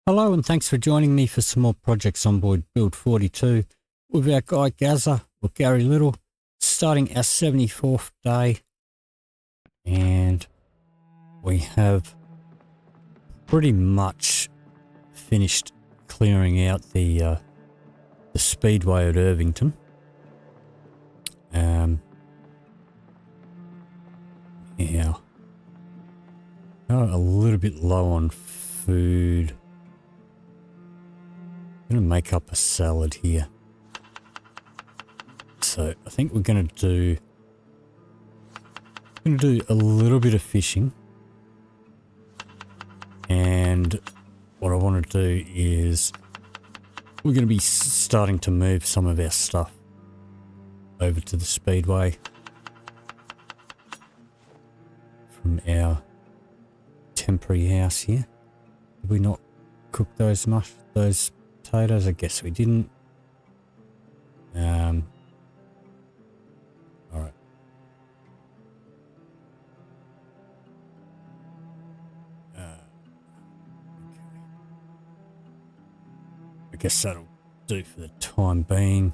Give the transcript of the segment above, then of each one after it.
Hello and thanks for joining me for some more projects on Zomboid Build 42 with our guy Gazza or Garry Little, starting our 74th day, and we have pretty much finished clearing out the speedway at Irvington. Yeah, a little bit low on food. I'm going to make up a salad here. So I think we're going to do a little bit of fishing. And what I want to do is we're going to be starting to move some of our stuff over to the speedway from our temporary house here. Did we not cook those potatoes? I guess we didn't. All right. Okay. I guess that'll do for the time being.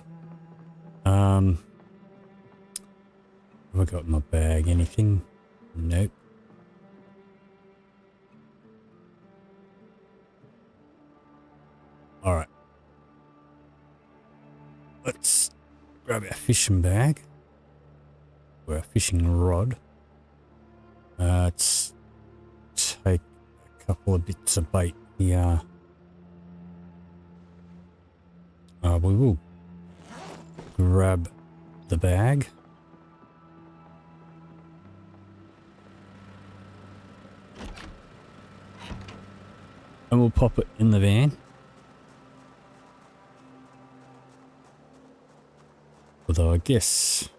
Have I got in my bag anything? Nope. All right. Let's grab our fishing bag or our fishing rod. Let's take a couple of bits of bait here. We will grab the bag. And we'll pop it in the van. Although I guess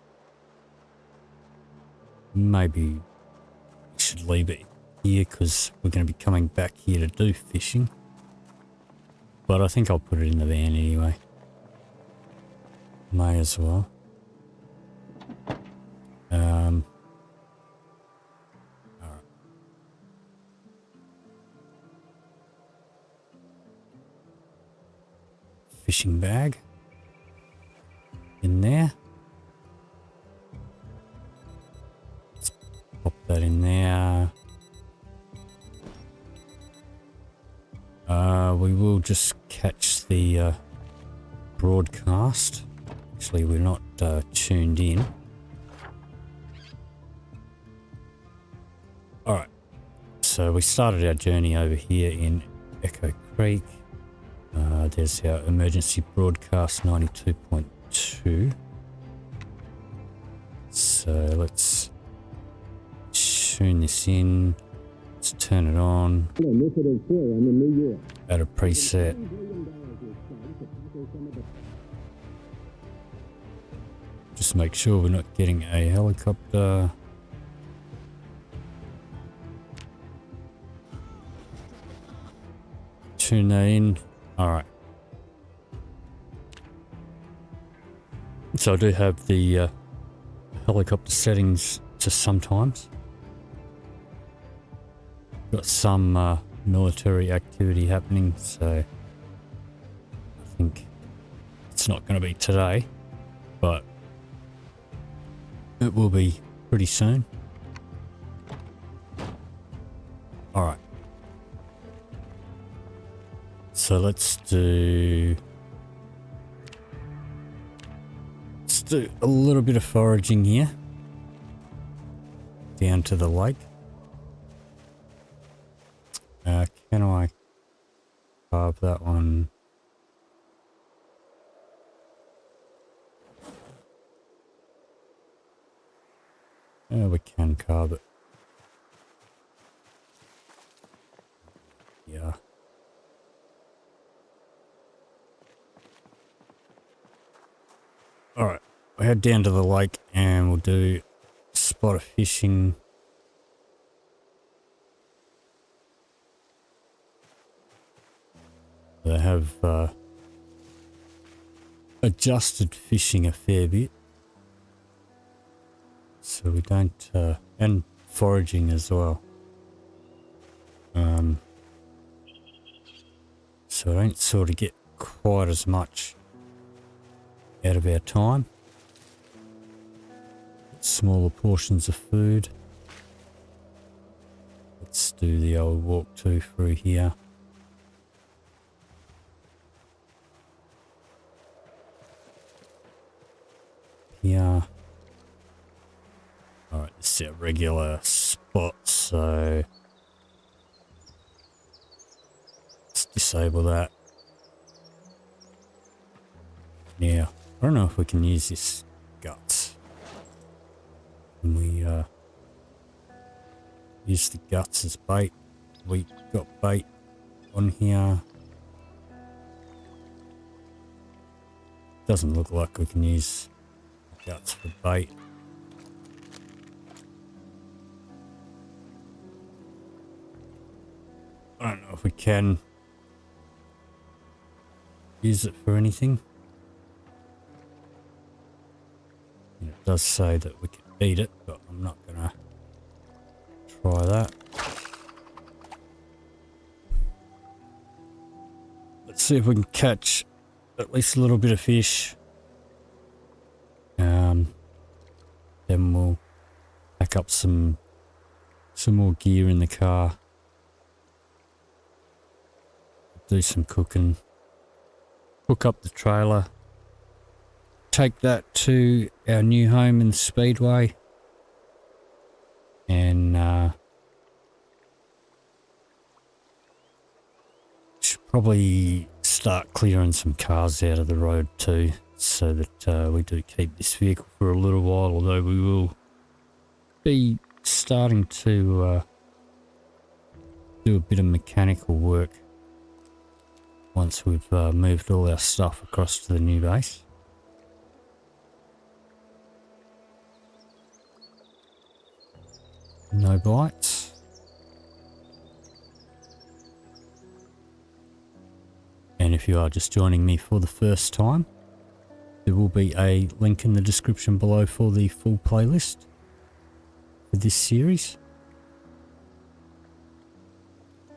maybe we should leave it here because we're going to be coming back here to do fishing. But I think I'll put it in the van anyway. May as well. Alright. Fishing bag. In there. Let's pop that in there. We will just catch the broadcast. Actually, we're not tuned in. Alright, so we started our journey over here in Echo Creek. There's our emergency broadcast 92.2. So let's tune this in. Let's turn it on. Add a preset. Just make sure we're not getting a helicopter. Tune that in. Alright. So I do have the helicopter settings to sometimes. Got some military activity happening, so I think it's not going to be today, but it will be pretty soon. Alright. So let's do a little bit of foraging here. Down to the lake. Can I carve that one? Yeah, we can carve it. Yeah. Alright, we'll head down to the lake and we'll do a spot of fishing. They have adjusted fishing a fair bit. So we don't, and foraging as well. so I don't sort of get quite as much out of our time. Smaller portions of food. Let's do the old walk through here. Here. Alright, this is our regular spot, so let's disable that. Now, I don't know if we can use this guts. Can we use the guts as bait? We got bait on here. Doesn't look like we can use guts for bait. I don't know if we can use it for anything. And it does say that we can eat it, but I'm not gonna try that. Let's see if we can catch at least a little bit of fish. Then we'll pack up some more gear in the car. Do some cooking. Hook up the trailer. Take that to our new home in the Speedway. And should probably start clearing some cars out of the road too, so that we do keep this vehicle for a little while, although we will be starting to do a bit of mechanical work once we've moved all our stuff across to the new base. No bites. And if you are just joining me for the first time, there will be a link in the description below for the full playlist for this series.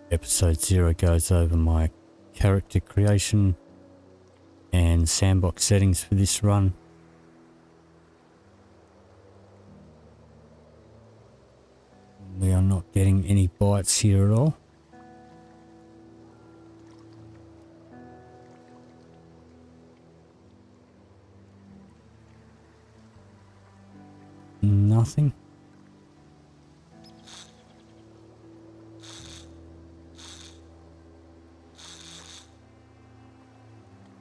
Episode 0 goes over my character creation and sandbox settings for this run. We are not getting any bites here at all. Nothing.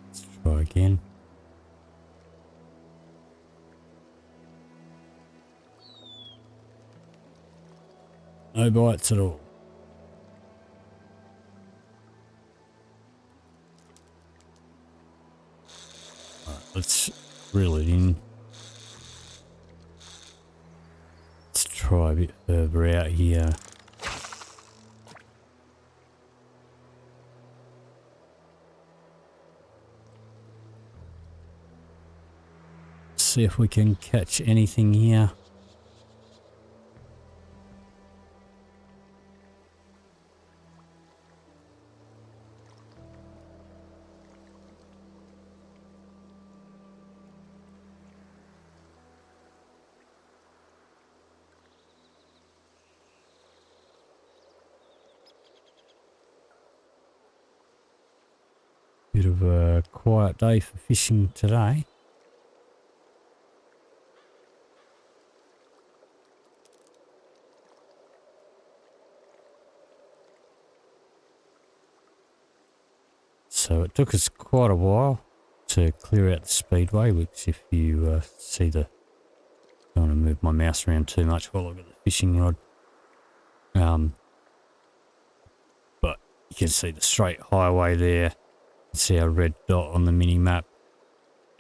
Let's try again. No bites at all. Alright, let's reel it in. Let's try a bit further out here. See if we can catch anything here. Bit of a quiet day for fishing today. So it took us quite a while to clear out the speedway, which if you see the... I don't want to move my mouse around too much while I've got the fishing rod. But you can see the straight highway there. See our red dot on the mini map,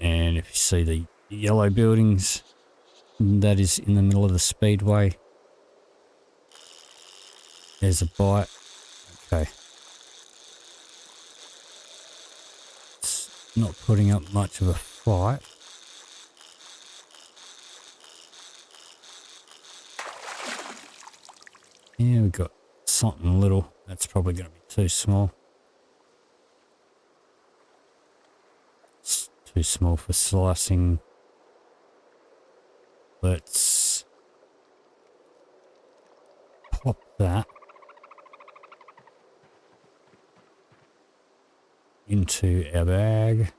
and if you see the yellow buildings, that is in the middle of the speedway. There's a bite. Okay, it's not putting up much of a fight. Yeah, we got something little. That's probably going to be too small. too small for slicing. Let's pop that into our bag.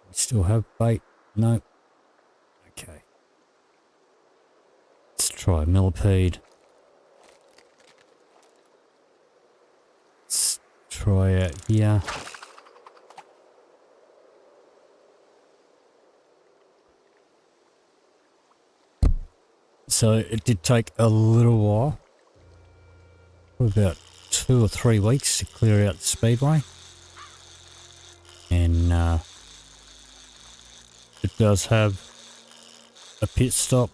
We still have bait? No. Okay. Let's try millipede. Let's try out here. So it did take a little while, about 2 or 3 weeks to clear out the speedway, and it does have a pit stop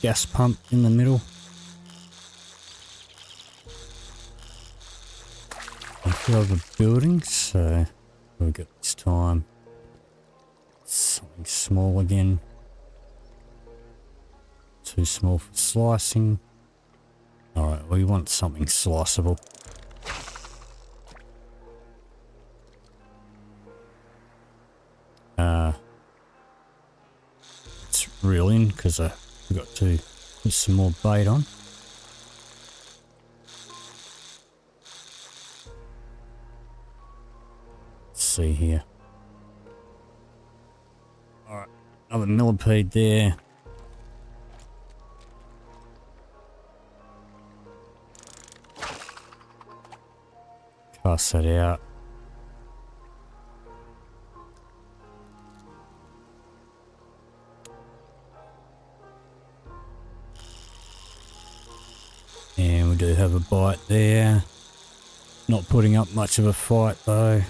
gas pump in the middle. A few other buildings, so we got this time something small again. Too small for slicing. Alright, we want something sliceable. Let's reel in because I forgot to put some more bait on. Let's see here. Alright, another millipede there. Cast that out. And we do have a bite there. Not putting up much of a fight though.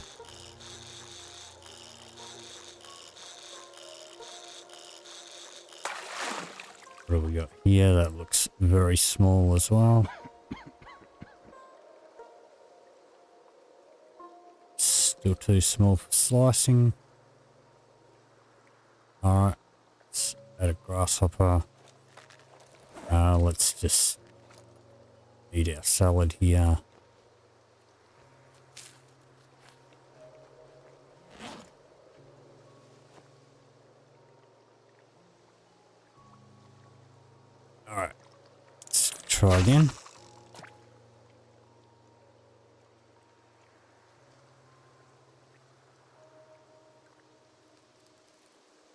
What have we got here? That looks very small as well. Still too small for slicing. Alright, let's add a grasshopper. Let's just eat our salad here. Alright, let's try again.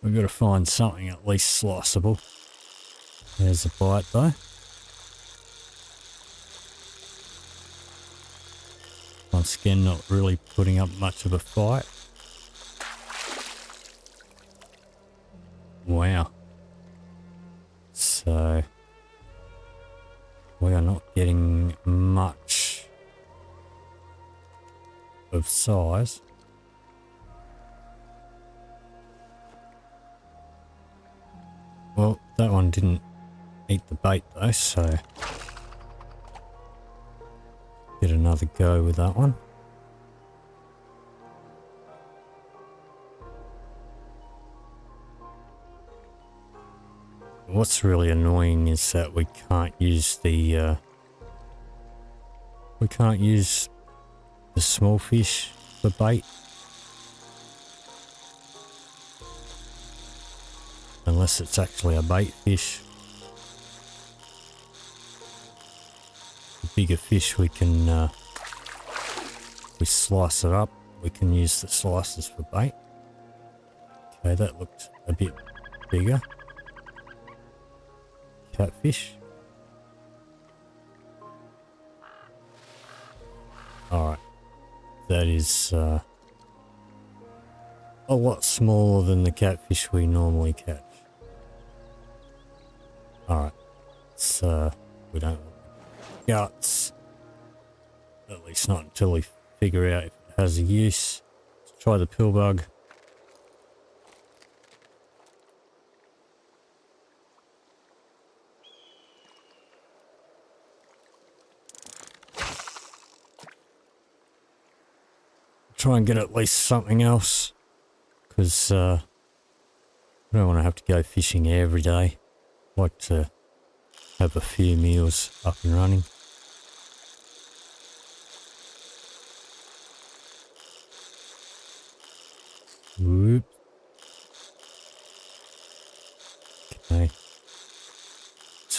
We've got to find something at least sliceable. There's a bite though. Once again, not really putting up much of a fight. Wow. So we are not getting much of size. Well, that one didn't eat the bait though, so get another go with that one. What's really annoying is that we can't use the small fish for bait. Unless it's actually a bait fish. The bigger fish we can, we slice it up, we can use the slices for bait. Okay, that looked a bit bigger. Catfish. Alright, that is a lot smaller than the catfish we normally catch. Alright, so we don't want guts, at least not until we figure out if it has a use. Let's try the pill bug. Try and get at least something else, because I don't want to have to go fishing every day. I like to have a few meals up and running.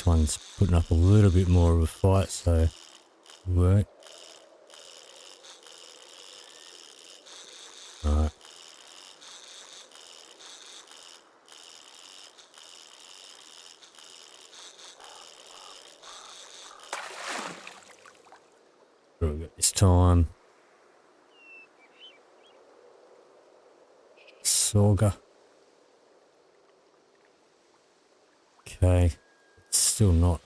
one's putting up a little bit more of a fight, so work. Alright. What do we got this time? Sorga. Okay. It's still not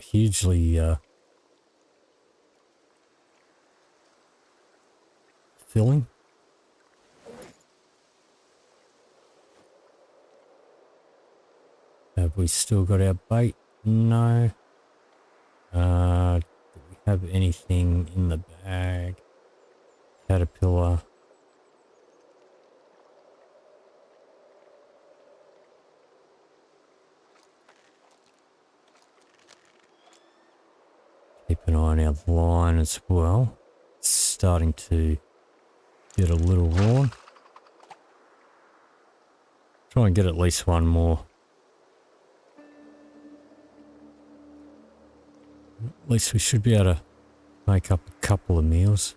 hugely filling. Have we still got our bait? No. Do we have anything in the bag? Caterpillar. Keep an eye on our line as well. It's starting to get a little worn. Try and get at least one more. At least we should be able to make up a couple of meals.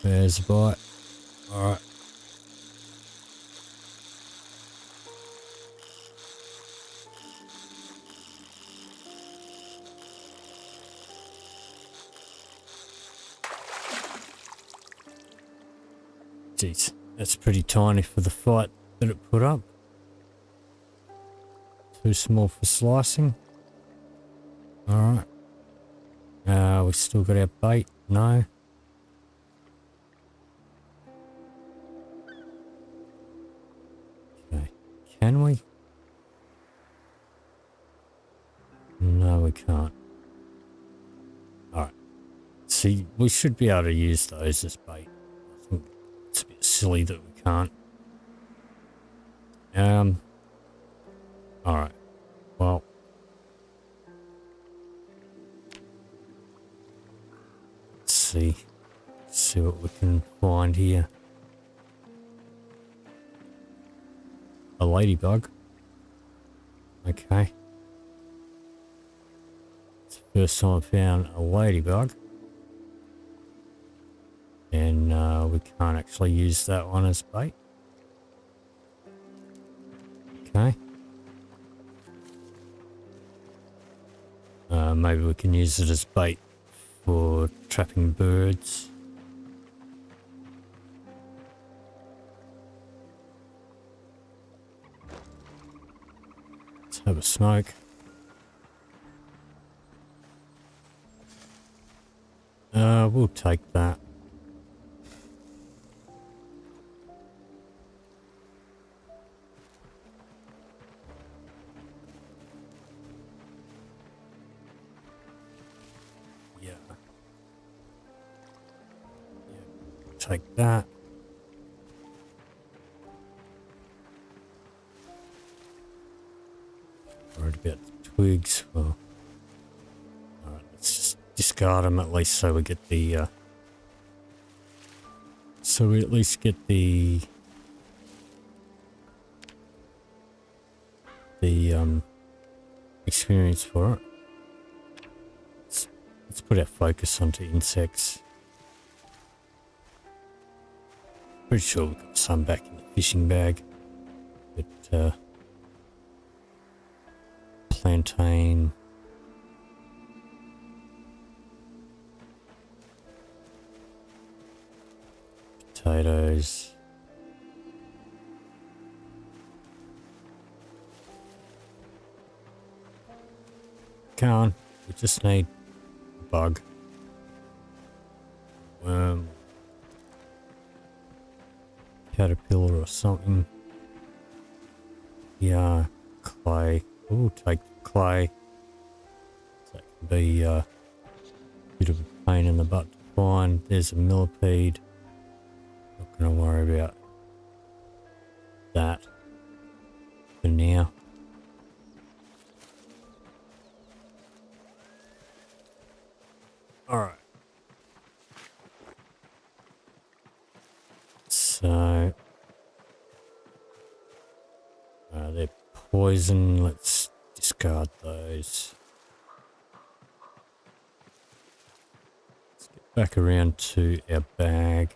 There's a bite. Alright. Jeez, that's pretty tiny for the fight that it put up. Too small for slicing. Alright. We still got our bait? No. Okay. Can we? No, we can't. Alright. See, we should be able to use those as bait. I think it's a bit silly that we can't. Alright. Well. Let's see. Let's see what we can find here. A ladybug. Okay. It's the first time I've found a ladybug. And we can't actually use that one as bait. Okay. Maybe we can use it as bait for trapping birds. Let's have a smoke. We'll take that. Yeah. Take that. Worried about the twigs. Well, alright, let's just discard them at least so we get the so we at least get the experience for it. Let's put our focus onto insects. Pretty sure we've got some back in the fishing bag, but plantain. Potatoes. Come on, we just need a bug. Worm. Caterpillar or something. Yeah, clay. We'll take the clay. That can be a bit of a pain in the butt to find. There's a millipede. Not going to worry about that for now. Alright. poison. Let's discard those. Let's get back around to our bag.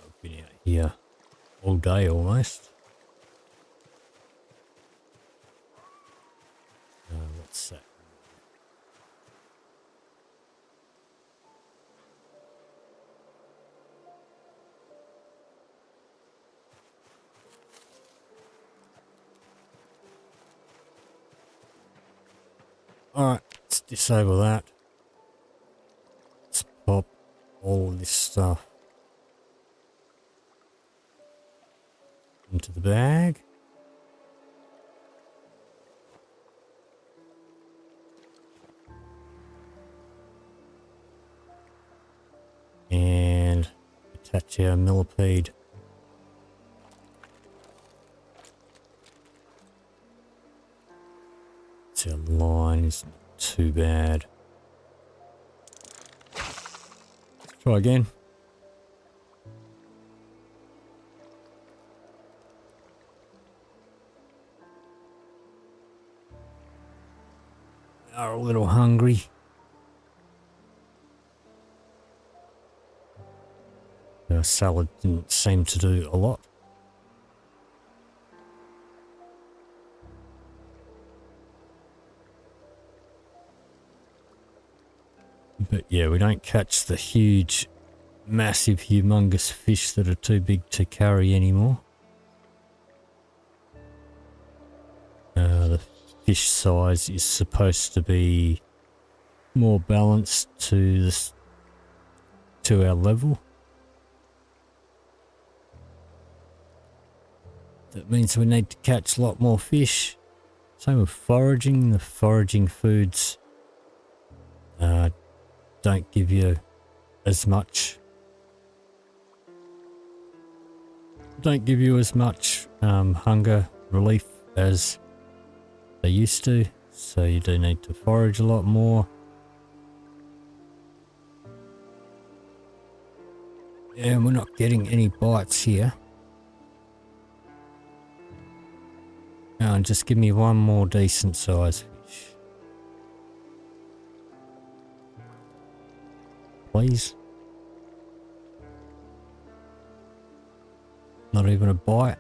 I've been out here all day almost. What's that? Alright, let's disable that. Let's pop all this stuff into the bag. And attach our millipede. So our line isn't too bad. Let's try again. We are a little hungry. Our salad didn't seem to do a lot. But yeah, we don't catch the huge, massive, humongous fish that are too big to carry anymore. The fish size is supposed to be more balanced to this, to our level. That means we need to catch a lot more fish. Same with foraging. The foraging foods don't give you as much. Don't give you as much hunger relief as they used to. So you do need to forage a lot more. And we're not getting any bites here. Now just give me one more decent size fish. Please. Not even a bite.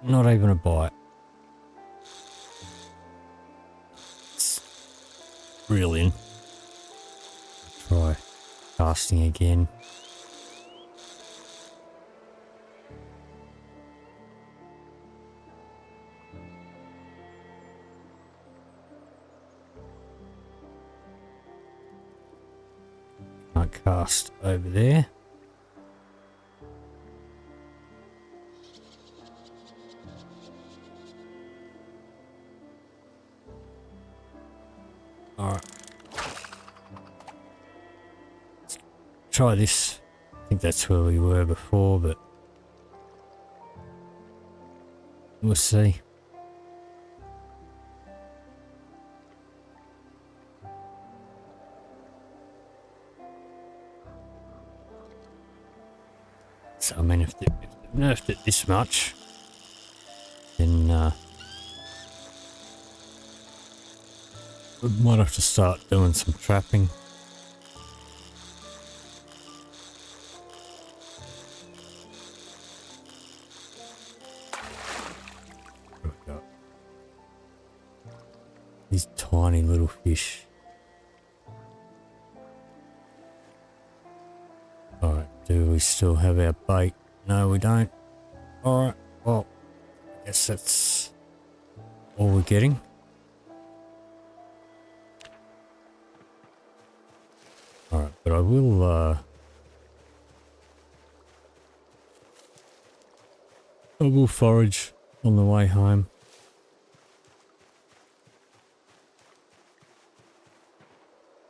Not even a bite. It's brilliant. Try casting again. Can't cast over there. Alright. Try this. I think that's where we were before, but we'll see. So, I mean, if they've nerfed it this much, then we might have to start doing some trapping. What have we got? These tiny little fish. Alright, do we still have our bait? No, we don't. Alright, well, I guess that's all we're getting. Alright, but I will forage on the way home.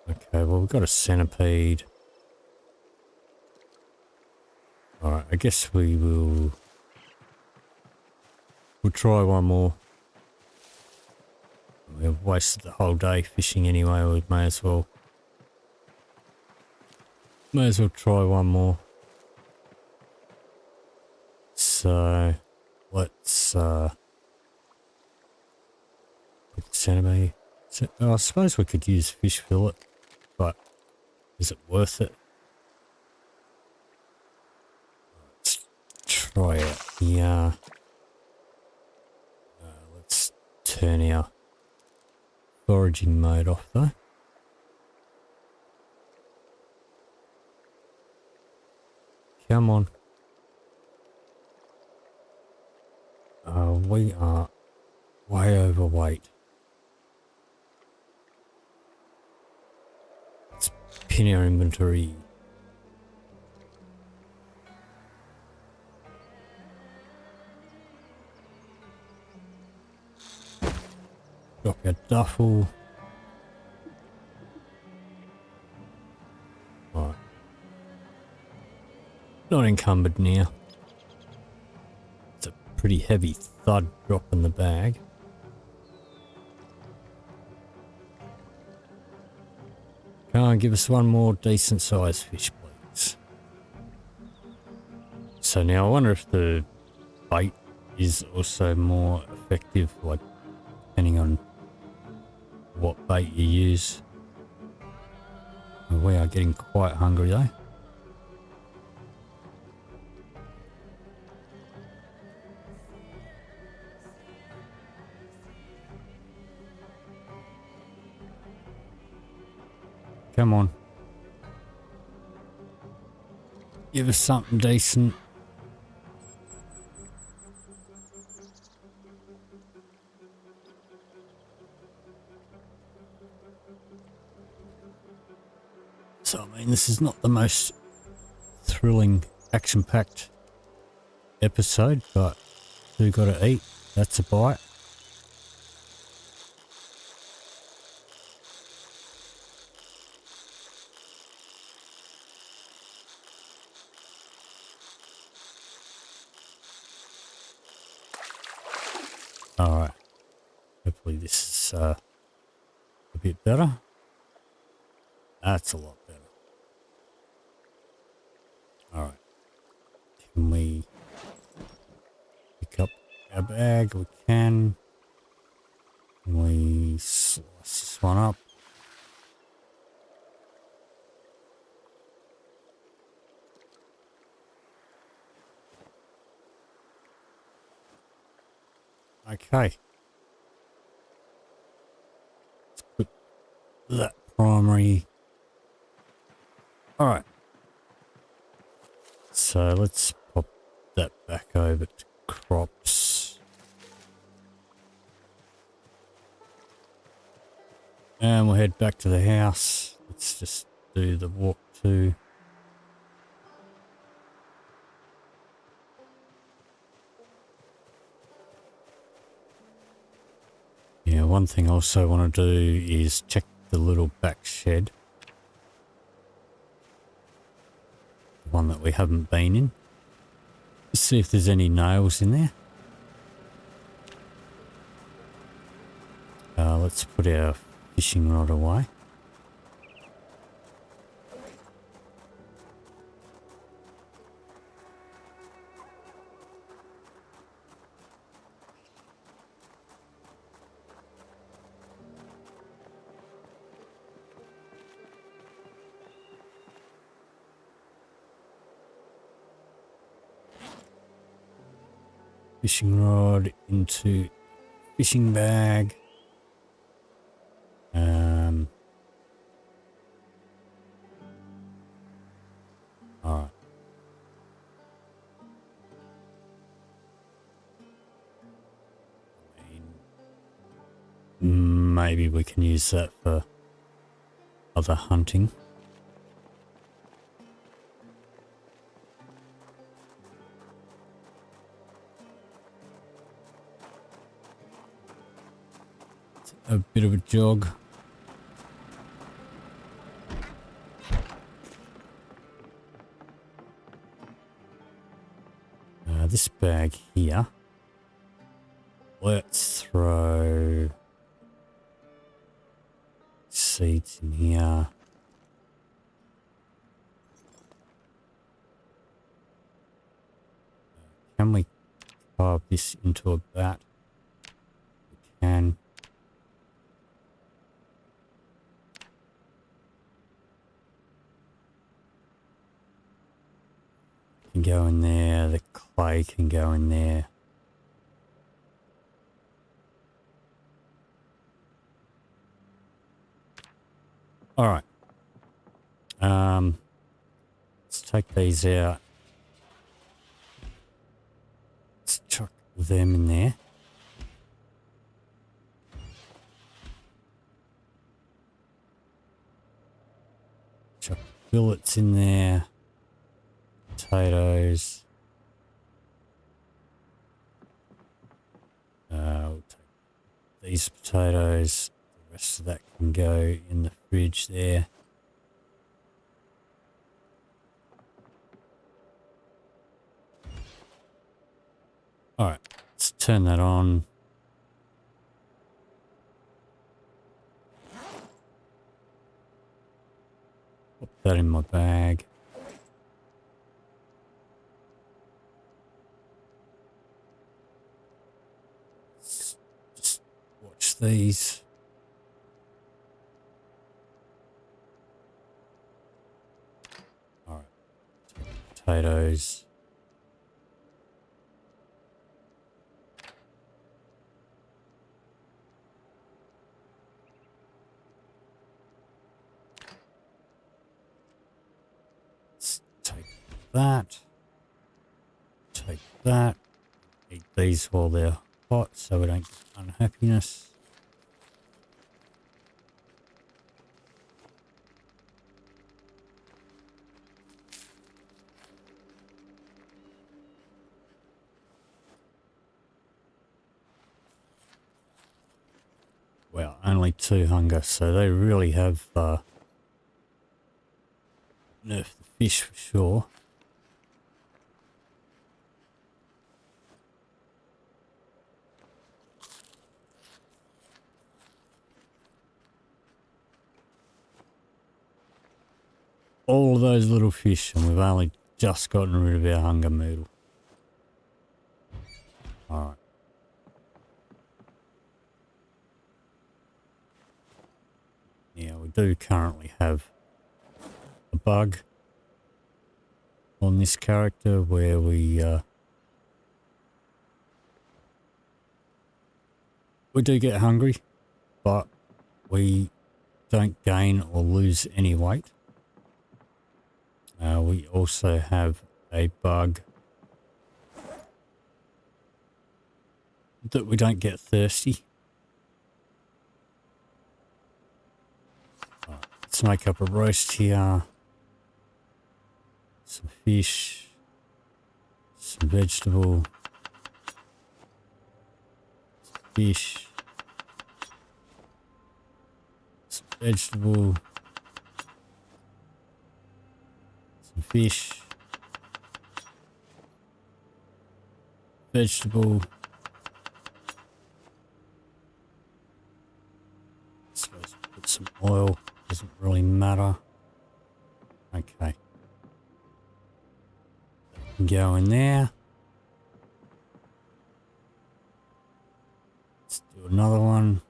Okay, well, we've got a centipede. Alright, I guess we'll try one more. We've wasted the whole day fishing anyway, we may as well try one more. So let's put the centipede. So, I suppose we could use fish fillet, but is it worth it? Let's try it. Yeah. Let's turn our foraging mode off though. Come on. We are way overweight. Let's pin our inventory. Drop our duffel. Right. Not encumbered now. It's a pretty heavy thud drop in the bag. Come on, give us one more decent sized fish, please. So now I wonder if the bait is also more effective, like depending on what bait you use. We are getting quite hungry though. Come on. Give us something decent. So, I mean, this is not the most thrilling, action-packed episode, but we gotta eat. That's a bite. Alright. Hopefully this is a bit better. That's a lot better. Alright. Can we pick up our bag? We can. Can we slice this one up? Okay. Let's put that primary. Alright. So let's pop that back over to crops. And we'll head back to the house. Let's just do the walk to. Yeah, one thing I also want to do is check the little back shed. The one that we haven't been in. See if there's any nails in there. Let's put our fishing rod away. Fishing rod into fishing bag. Alright. Maybe we can use that for other hunting. A bit of a jog. bag here. Let's throw seeds in here. Can we carve this into a bat? We can. Can go in there. The clay can go in there. All right. Let's take these out. Let's chuck them in there. Chuck billets in there. Potatoes. We'll take these potatoes. The rest of that can go in the fridge there. Alright, let's turn that on. Put that in my bag. Let's just watch these. Alright, potatoes. That, take that, eat these while they're hot so we don't get unhappiness. Well, only 2 hunger, so they really have nerfed the fish for sure. All of those little fish, and we've only just gotten rid of our hunger moodle. Alright. Yeah, we do currently have a bug on this character where we do get hungry, but we don't gain or lose any weight. We also have a bug that we don't get thirsty. Right, let's make up a roast here. Some fish, some vegetable, some fish, some vegetable, some fish, vegetable. I suppose put some oil, doesn't really matter. Okay. Go in there. Let's do another one.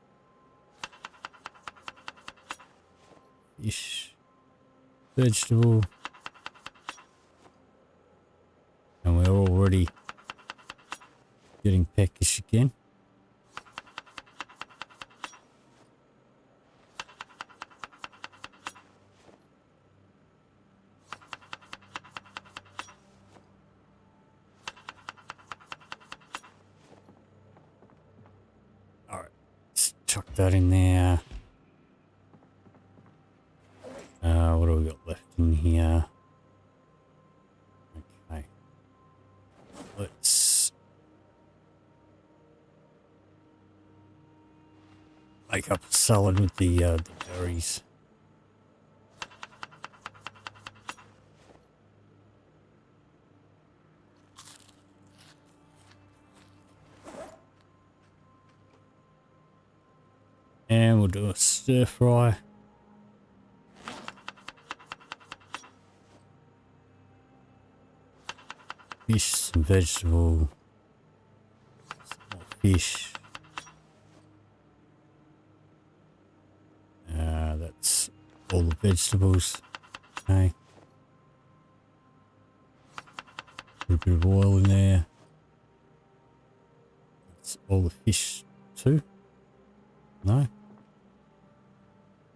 Fish, vegetable. And we're already getting peckish again. Chuck that in there. What do we got left in here? Okay. Let's make up a salad with the berries. And we'll do a stir fry. Fish, some vegetable, some more fish. That's all the vegetables. Okay. A bit of oil in there. That's all the fish too. No.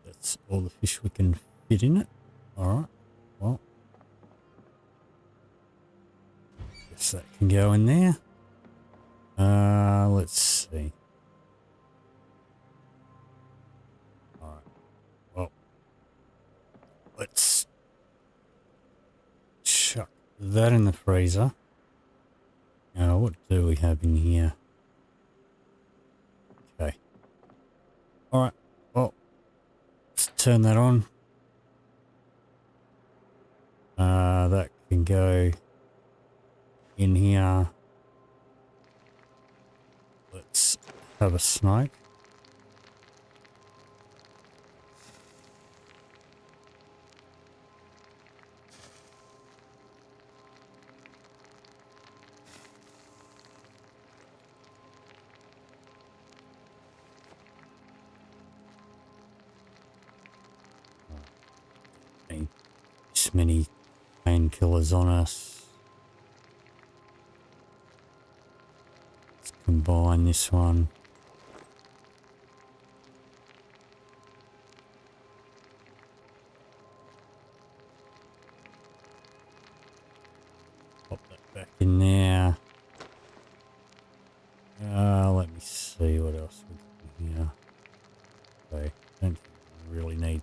That's all the fish we can fit in it. Alright. Well. Guess that can go in there. Let's see. Alright. Well. Let's chuck that in the freezer. What do we have in here? Okay. Alright. Well. Let's turn that on. That can go in here. Let's have a smoke. This many painkillers on us. Let's combine this one. Pop that back in there. Let me see what else we got in here. Okay, don't think we really need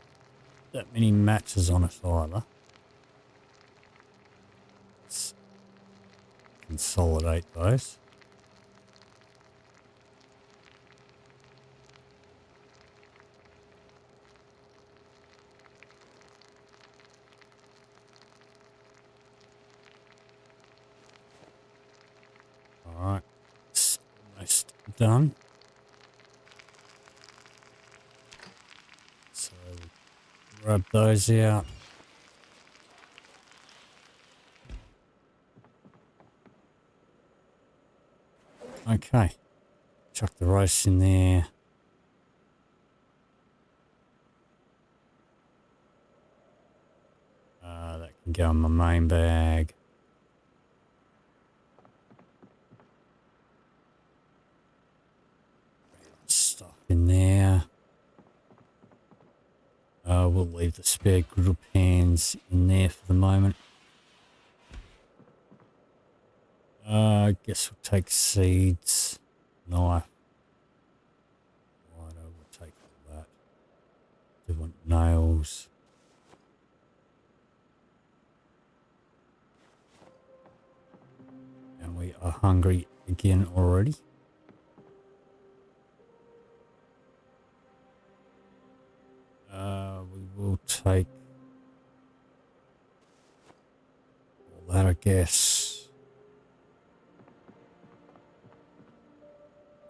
that many matches on us either. Let's consolidate those. Alright, it's almost done. So rub those out. Okay, chuck the rice in there. That can go in my main bag. Stuff in there. We'll leave the spare griddle pans in there for the moment. I guess we'll take seeds, knife. Right, we'll take all that. Do want nails. And we are hungry again already. We will take all that, I guess.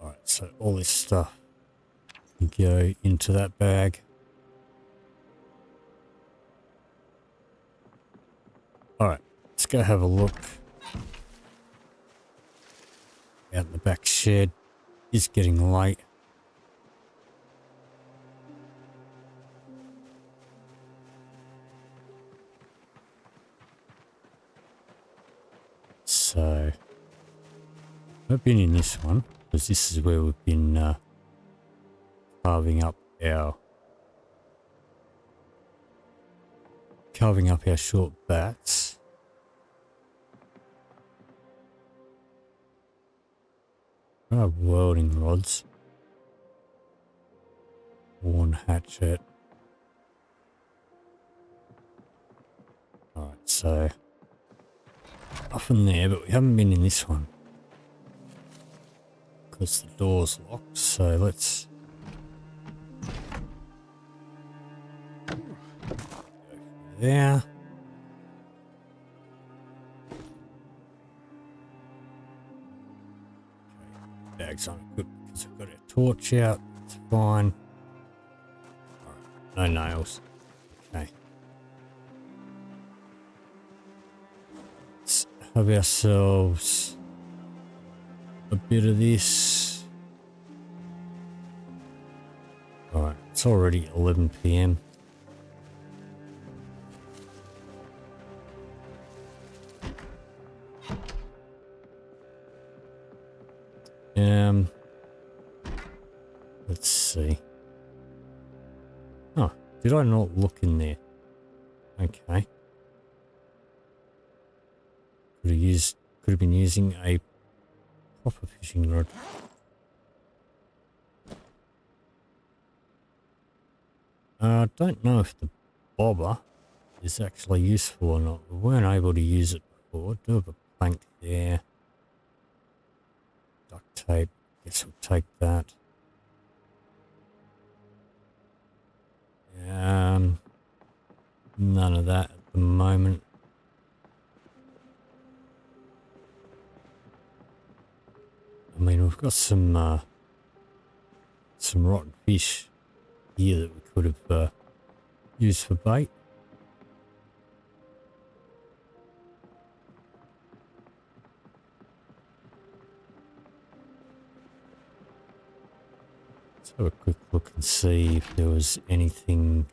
Alright, so all this stuff can go into that bag. Alright, let's go have a look. Out in the back shed. It's getting late. So, I've been in this one because this is where we've been carving up our short bats. Welding rods, worn hatchet. Alright, so nothing there, but we haven't been in this one because the door's locked, so let's go there. Bags aren't good because I've got our torch out. It's fine. No nails. Okay. Let's have ourselves a bit of this. Alright, it's already 11 PM. Let's see. Oh, did I not look in there? Okay. Could have been using a proper fishing rod. I don't know if the bobber is actually useful or not. We weren't able to use it before. Do have a plank there. Duct tape. Guess we'll take that. None of that at the moment. I mean, we've got some rotten fish here that we could have used for bait. Let's have a quick look and see if there was anything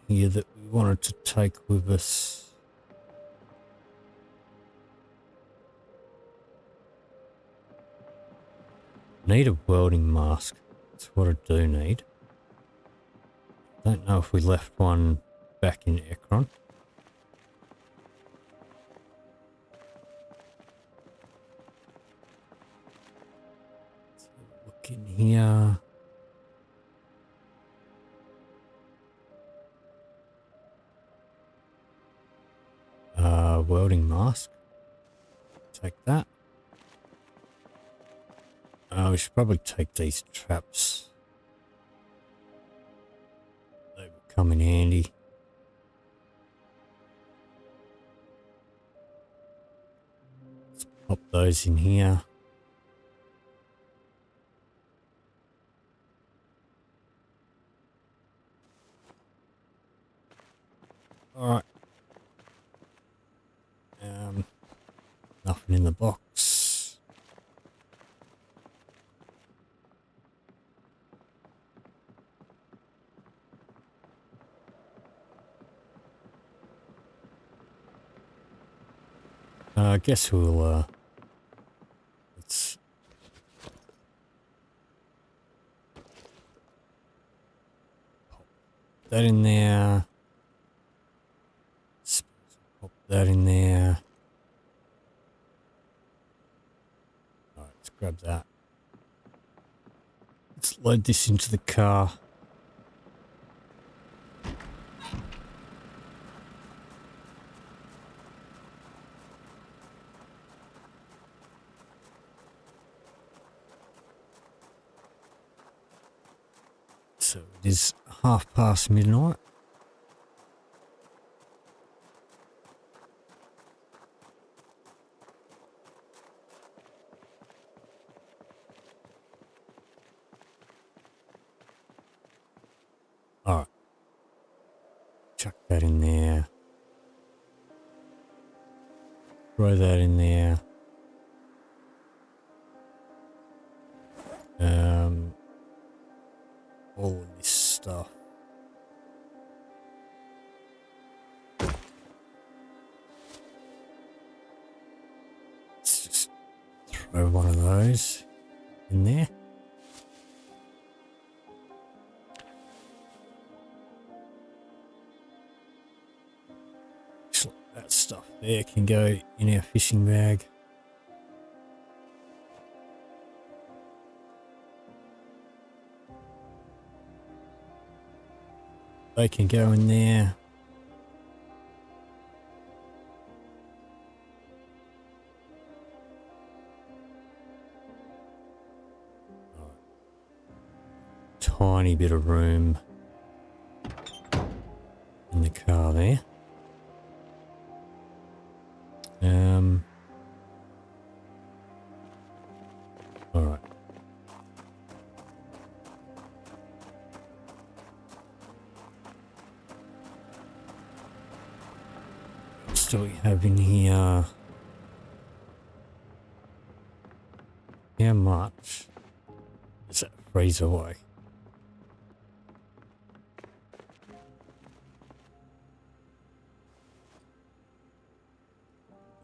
in here that we wanted to take with us. Need a welding mask. That's what I do need. Don't know if we left one back in Ekron. Let's have a look in here. Welding mask. Take that. We should probably take these traps. They would come in handy. Let's pop those in here. Alright. Nothing in the box. I guess we'll let's pop that in there. Pop that in there. Alright, let's grab that. Let's load this into the car. So it is midnight. Alright. Chuck that in there. Throw that in there. All of this stuff. Let's just throw one of those in there. That stuff there can go in our fishing bag. They can go in there. Tiny bit of room in the car there. All right. else do we have in here? How much does that freeze away?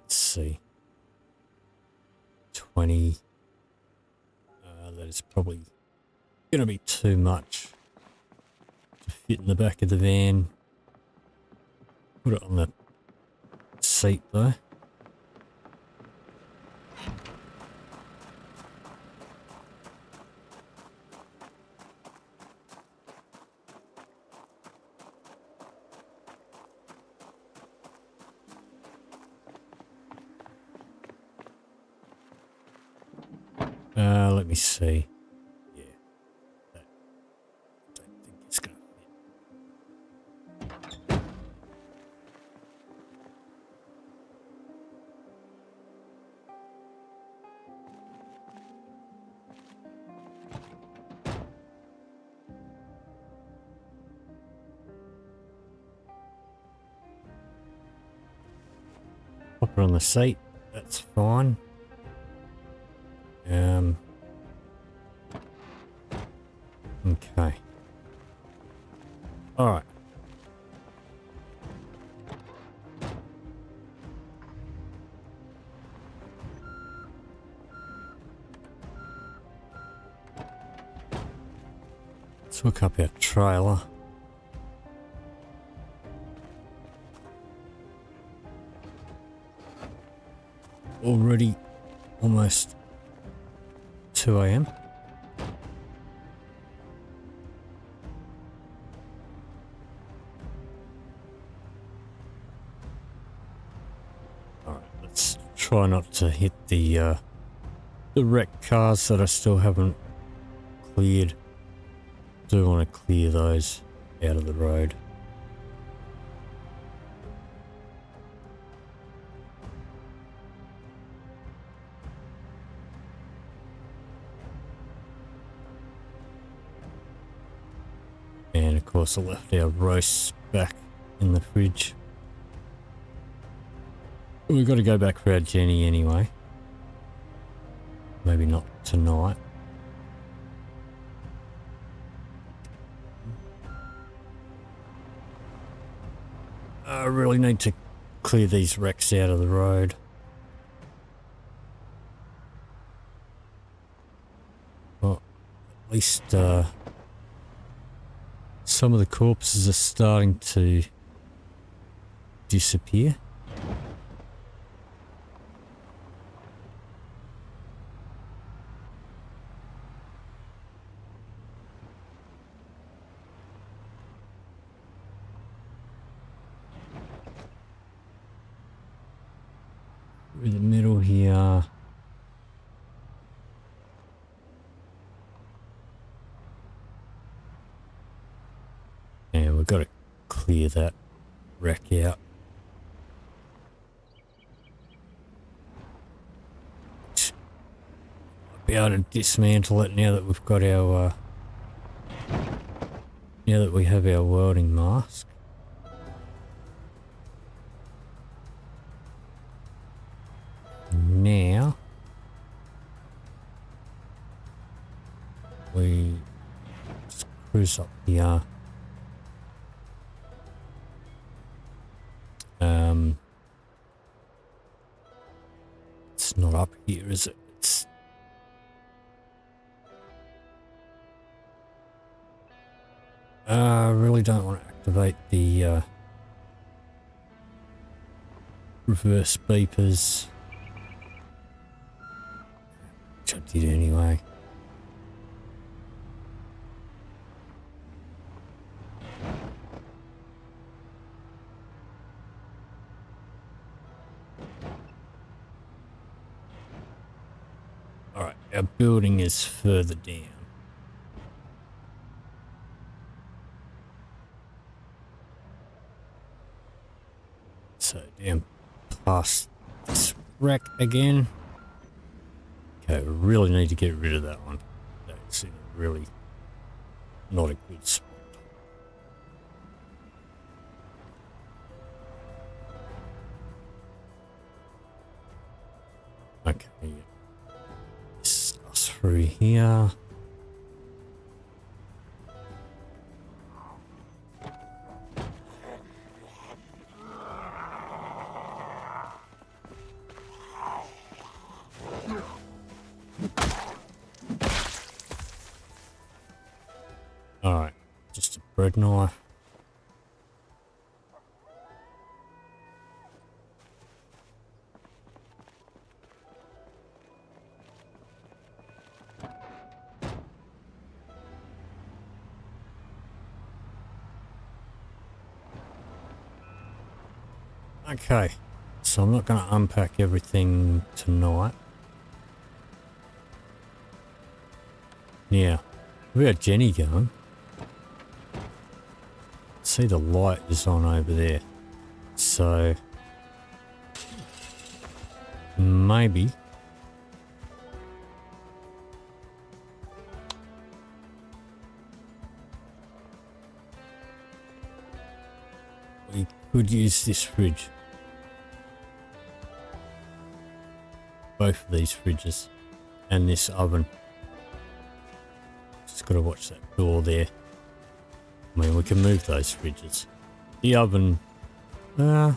Let's see. 20. That is probably going to be too much to fit in the back of the van. Put it on the seat though. Let me see. Yeah, that, I don't think it's going to fit. Pop it on the seat. That's fine. Okay. All right. Let's hook up our trailer. Already almost 2 AM. Alright, let's try not to hit the wrecked cars that I still haven't cleared. Do want to clear those out of the road. And of course I left our roasts back in the fridge. We've got to go back for our Jenny anyway. Maybe not tonight. I really need to clear these wrecks out of the road. Well, at least some of the corpses are starting to disappear. Through the middle here. And we've got to clear that wreck out. I'll be able to dismantle it now that we've got our now that we have our welding mask. Now we just cruise up here. It's not up here, is it? It's I really don't want to activate the reverse beepers. Which I did anyway. Alright, our building is further down. So down past this wreck again. Okay, we really need to get rid of that one. That's in a really not a good spot. Okay. This us through here. Alright, just a bread knife. Okay, so I'm not going to unpack everything tonight. Now, we got Jenny going. See the light is on over there. So, maybe we could use this fridge. Both of these fridges and this oven. Just got to watch that door there. I mean, we can move those fridges. The oven do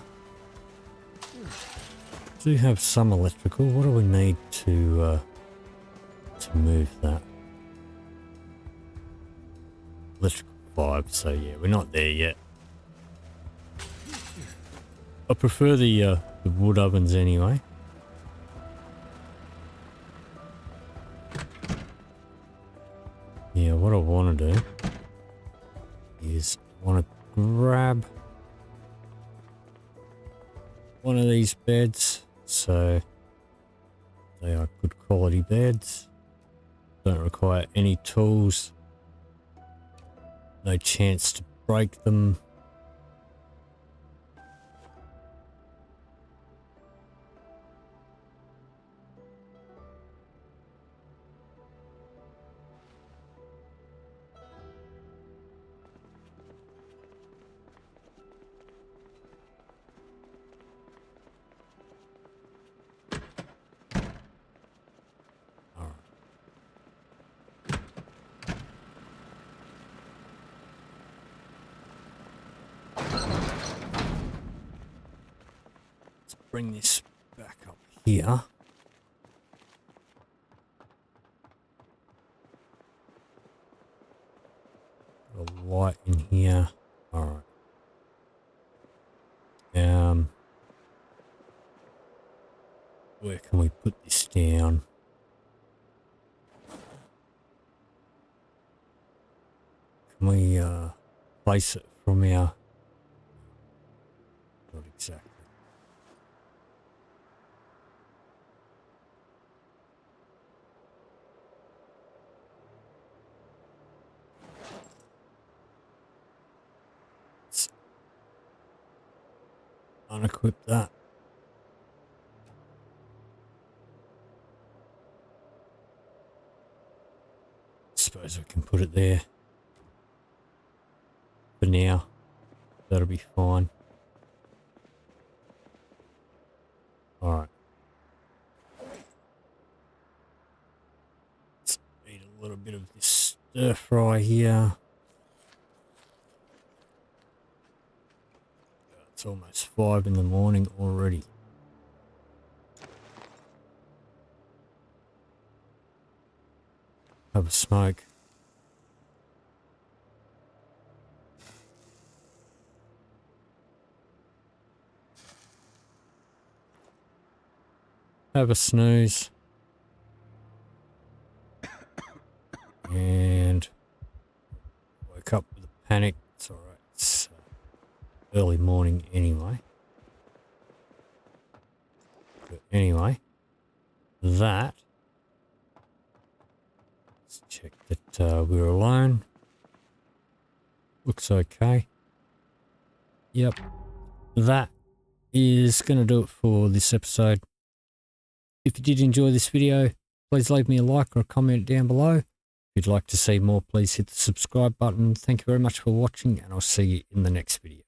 have some electrical. What do we need to move that? Electrical 5, so yeah, we're not there yet. I prefer the wood ovens anyway. Yeah, what I want to do is I want to grab one of these beds, so they are good quality beds, don't require any tools, no chance to break them. Bring this back up here. Got a light in here. All right. Where can we put this down? Can we place it from our? Not exactly. Unequip that. Suppose I can put it there for now. That'll be fine. All right. Let's eat a little bit of this stir fry here. It's almost 5 in the morning already. Have a smoke. Have a snooze. And woke up with a panic. It's alright. It's early morning anyway. But anyway, that. Let's check that we're alone. Looks okay. Yep. That is going to do it for this episode. If you did enjoy this video, please leave me a like or a comment down below. If you'd like to see more, please hit the subscribe button. Thank you very much for watching, and I'll see you in the next video.